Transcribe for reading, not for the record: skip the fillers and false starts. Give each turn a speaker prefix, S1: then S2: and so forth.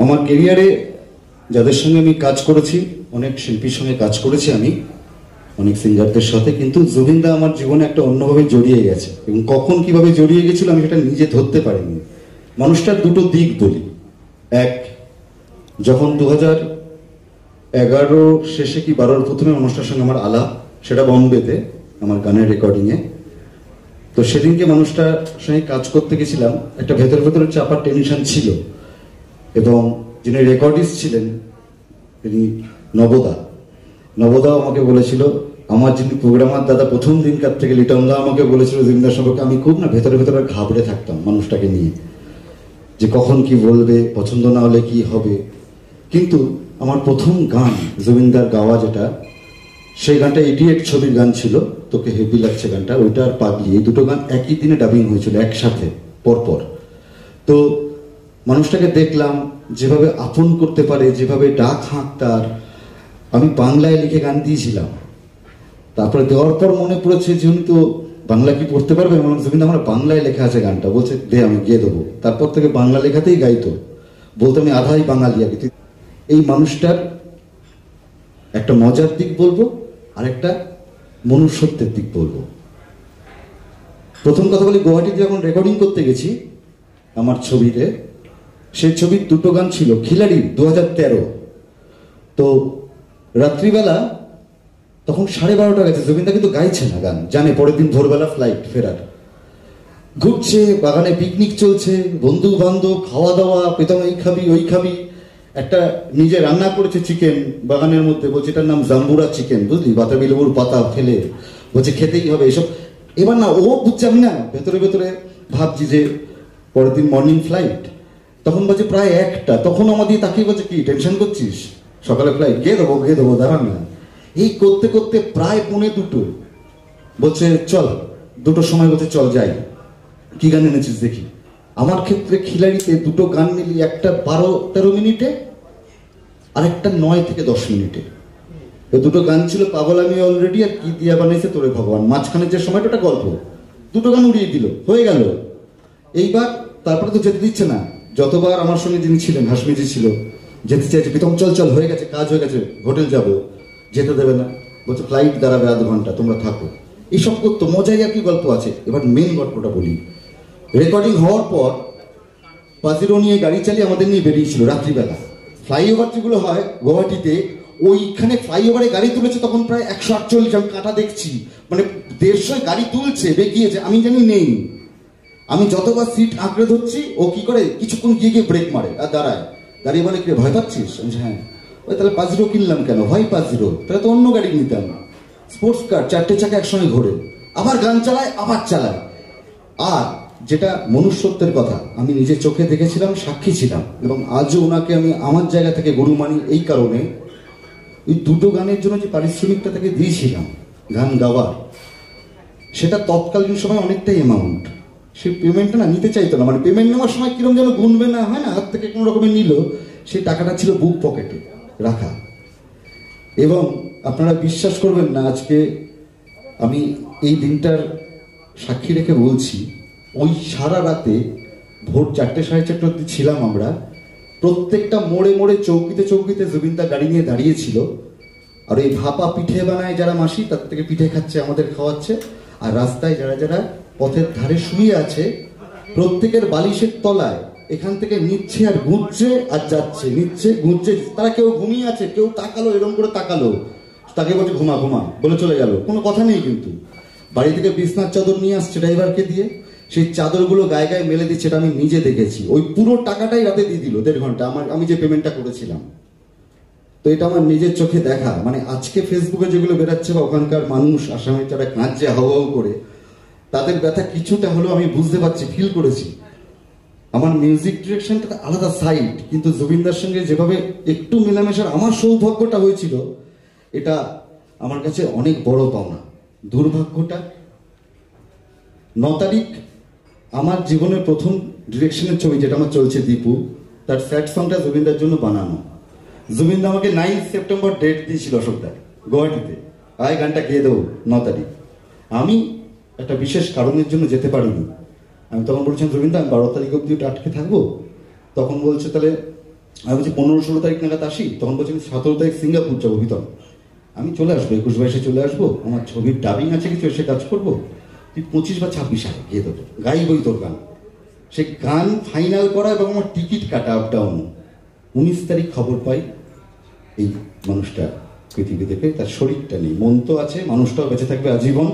S1: আমার কেরিয়ারে যাদের সঙ্গে আমি কাজ করেছি, অনেক শিল্পীর সঙ্গে কাজ করেছি আমি, অনেক সিঙ্গারদের সাথে, কিন্তু জুবিনদা আমার জীবনে একটা অন্যভাবে জড়িয়ে গেছে, এবং কখন কিভাবে জড়িয়ে গেছিল আমি সেটা নিজে ধরতে পারিনি। মানুষটার দুটো দিক বলি। এক, যখন 2011 শেষে কি 12 প্রথমে মানুষটার সঙ্গে আমার আলাপ, সেটা বম্বেতে আমার গানের রেকর্ডিংয়ে। তো সেদিনকে মানুষটার সঙ্গে কাজ করতে গেছিলাম, একটা ভেতরে ভেতরে চাপার টেনশন ছিল, এবং যিনি রেকর্ডিস্ট ছিলেন তিনি নবদাও আমাকে বলেছিল, আমার যিনি প্রোগ্রামার দাদা প্রথম দিনকার থেকে লিটনদা আমাকে বলেছিল জুবিনদার সম্পর্কে, আমি খুব না ভেতরে ভেতরে ঘাবড়ে থাকতাম মানুষটাকে নিয়ে, যে কখন কি বলবে, পছন্দ না হলে কি হবে। কিন্তু আমার প্রথম গান জুবিনদার গাওয়া যেটা, সেই গানটা 88 ছবির গান ছিল, তোকে হেভি লাগছে গানটা, ওইটা আর পাগলি, এই দুটো গান একই দিনে ডাবিং হয়েছিল একসাথে পরপর। তো মানুষটাকে দেখলাম যেভাবে আপন করতে পারে, যেভাবে ডাক হাঁক তার। আমি বাংলায় লিখে গান দিয়েছিলাম, তারপরে দেওয়ার পর মনে পড়েছে যে উনি তো বাংলা কি পড়তে পারবে, জুবিন আমার বাংলায় লেখা আছে গানটা, বলছে দে আমি গিয়ে দেবো। তারপর থেকে বাংলা লেখাতেই গাইতো, বলতো আমি আধাই বাঙালি আগে। এই মানুষটার একটা মজার দিক বলবো, আর একটা মনুষ্যত্বের দিক বলবো। প্রথম কথা বলি, গুয়াহাটিতে যখন রেকর্ডিং করতে গেছি আমার ছবিতে, সেই ছবির দুটো গান ছিল, খিলাড়ি 2013। তো রাত্রিবেলা তখন 12:30 গেছে, জুবিনদা কিন্তু গাইছে না গান, জানে পরের দিন ভোরবেলা ফ্লাইট ফেরার। ঘুরছে, বাগানে পিকনিক চলছে, বন্ধু বান্ধব, খাওয়া দাওয়া, পেতাম এই খাবি ওই খাবি। একটা নিজে রান্না করেছে চিকেন বাগানের মধ্যে, বলছে এটার নাম জাম্বুরা চিকেন, বুঝলি, বাতাবি লেবুর পাতা ফেলে, বলছে খেতেই হবে এসব। এবার না ও বুঝছে, আমি না ভেতরে ভেতরে ভাবছি যে পরের দিন মর্নিং ফ্লাইট, তখন বলছে প্রায় 1টা, তখন আমাদের তাকিয়ে বলছে কি টেনশন করছিস, সকালে ফ্লাইট, গিয়ে দেবো দাঁড়ান না। এই করতে করতে প্রায় 1:45 বলছে চল, 2টোর সময় বলছে চল যাই, কি গান এনেছিস দেখি। আমার ক্ষেত্রে খিলাড়িতে দুটো গান মিলি, একটা 12-13 মিনিটে আর একটা 9 থেকে 10 মিনিটে। ওই দুটো গান ছিল পাগল আমি অলরেডি আর কি দিয়া বানাইছে তোরে ভগবান, মাঝখানে যে সময়টা ওটা গল্প, দুটো গান উড়িয়ে দিল, হয়ে গেল। এইবার তারপরে তো যেতে দিচ্ছে না, যতবার আমার সঙ্গে যিনি ছিলেন হাসমিজি ছিল, যেতে চাইছে, প্রীতম চল চল হয়ে গেছে, কাজ হয়ে গেছে, হোটেল যাব, যেতে দেবে না, বলছে ফ্লাইট দাঁড়াবে 1/2 ঘন্টা, তোমরা থাকো। এইসব করতো, মজাই আর কি গল্প আছে। এবার মেন গল্পটা বলি। রেকর্ডিং হওয়ার পর পাজিরো নিয়ে গাড়ি চালিয়ে আমাদের নিয়ে বেরিয়েছিল রাত্রিবেলা। ফ্লাইওভার যেগুলো হয় গুয়াহাটিতে, ওইখানে ফ্লাইওভারে গাড়ি তুলেছে তখন প্রায় 148, আমি কাটা দেখছি, মানে 150 গাড়ি তুলছে, বেগিয়েছে, আমি জানি নেই। আমি যতবার সিট আঁকড়ে ধরছি, ও কি করে কিছুক্ষণ গিয়ে গিয়ে ব্রেক মারে আর দাঁড়িয়ে বলে, কি ভয় পাচ্ছিস? হ্যাঁ। ওই তাহলে পাজিরো কিনলাম কেন, হয় পাজিরো, তাহলে তো অন্য গাড়ি নিতাম। স্পোর্টস কার 4টে চাকা একসঙ্গে ঘোরে, আবার গান চালায়, আবার চালায়। আর যেটা মনুষ্যত্বের কথা, আমি নিজের চোখে দেখেছিলাম, সাক্ষী ছিলাম, এবং আজও ওনাকে আমি আমার জায়গা থেকে গুরু মানি এই কারণে, ওই দুটো গানের জন্য যে পারিশ্রমিকটা তাকে দিয়েছিলাম গান গাওয়ার, সেটা তৎকালীন সময় অনেকটাই অ্যামাউন্ট। সেই পেমেন্টটা না নিতে চাইতো না, মানে পেমেন্ট নেওয়ার সময় কিরকম যেন গুনবে না, হয় না, হাত থেকে কোনো রকমের নিল, সেই টাকাটা ছিল বুক পকেটে রাখা। এবং আপনারা বিশ্বাস করবেন না, আজকে আমি এই দিনটার সাক্ষী রেখে বলছি, ওই সারা রাতে ভোর 4টে 4:30 অব্দি ছিলাম আমরা। প্রত্যেকটা মোড়ে মোড়ে চৌকিতে চৌকিতে জুবিনদা গাড়ি নিয়ে দাঁড়িয়েছিল, আর এই ভাপা পিঠে বানায় যারা মাসি, তার থেকে পিঠে খাচ্ছে, আমাদের খাওয়াচ্ছে। আর রাস্তায় যারা যারা পথের ধারে শুয়ে আছে, প্রত্যেকের বালিশের তলায় এখান থেকে নিচ্ছে আর গুঁজছে আর যাচ্ছে, নিচ্ছে গুঁজছে। তারা কেউ ঘুমিয়ে আছে, কেউ তাকালো, এরকম করে তাকালো, তাকে বলছে ঘুমা ঘুমা বলে চলে গেল, কোনো কথা নেই। কিন্তু বাড়ি থেকে বিছনার চাদর নিয়ে আসছে ড্রাইভারকে দিয়ে, সেই চাদরগুলো গায়ে গায়ে মেলে দিচ্ছে, এটা আমি নিজে দেখেছি। ওই পুরো টাকাটাই রাতে দিয়ে দিল, 1.5 ঘন্টা, আমি যে পেমেন্টটা করেছিলাম। তো এটা আমার নিজের চোখে দেখা। মানে আজকে ফেসবুকে যেগুলো বেরাচ্ছে, বা ওখানকার মানুষ আসামে যারা কাঁদছে হাওয়াও করে, তাদের ব্যথা কিছুটা হলেও আমি বুঝতে পারছি, ফিল করেছি। আমার মিউজিক ডিরেকশনটা আলাদা সাইড, কিন্তু জুবিনদার সঙ্গে যেভাবে একটু মেলামেশার আমার সৌভাগ্যটা হয়েছিল, এটা আমার কাছে অনেক বড় পাওনা। দুর্ভাগ্যটা, 9 তারিখ আমার জীবনের প্রথম ডিরেকশনের ছবি, যেটা আমার চলছে দীপু, তার স্যাড সংটা জুবিনদার জন্য বানানো। জুবিনদা আমাকে 9 সেপ্টেম্বর ডেট দিয়েছিল অশোকদার গুয়াহাটিতে, আয় গানটা গেয়ে দেবো 9 তারিখ। আমি একটা বিশেষ কারণের জন্য যেতে পারিনি। আমি তখন বলছিলাম জুবিনদা আমি 12 তারিখ অব্দি আটকে থাকবো। তখন বলছে তাহলে আমি বলছি 15-16 তারিখ নাগাদ আসি, তখন বলছি 17 তারিখ সিঙ্গাপুর যাবো ভিতর। আমি চলে আসবো 21-22 চলে আসবো, আমার ছবির ডাবিং আছে কিছু, এসে কাজ করবো, তুই 25 বা 26 আগে গিয়ে দেবো, গাইবই তোর গান। সে গান ফাইনাল করা এবং আমার টিকিট কাটা আপ ডাউন। 19 তারিখ খবর পাই এই মানুষটা পৃথিবী থেকে, তার শরীরটা নেই, মন তো আছে, মানুষটাও বেঁচে থাকবে আজীবন।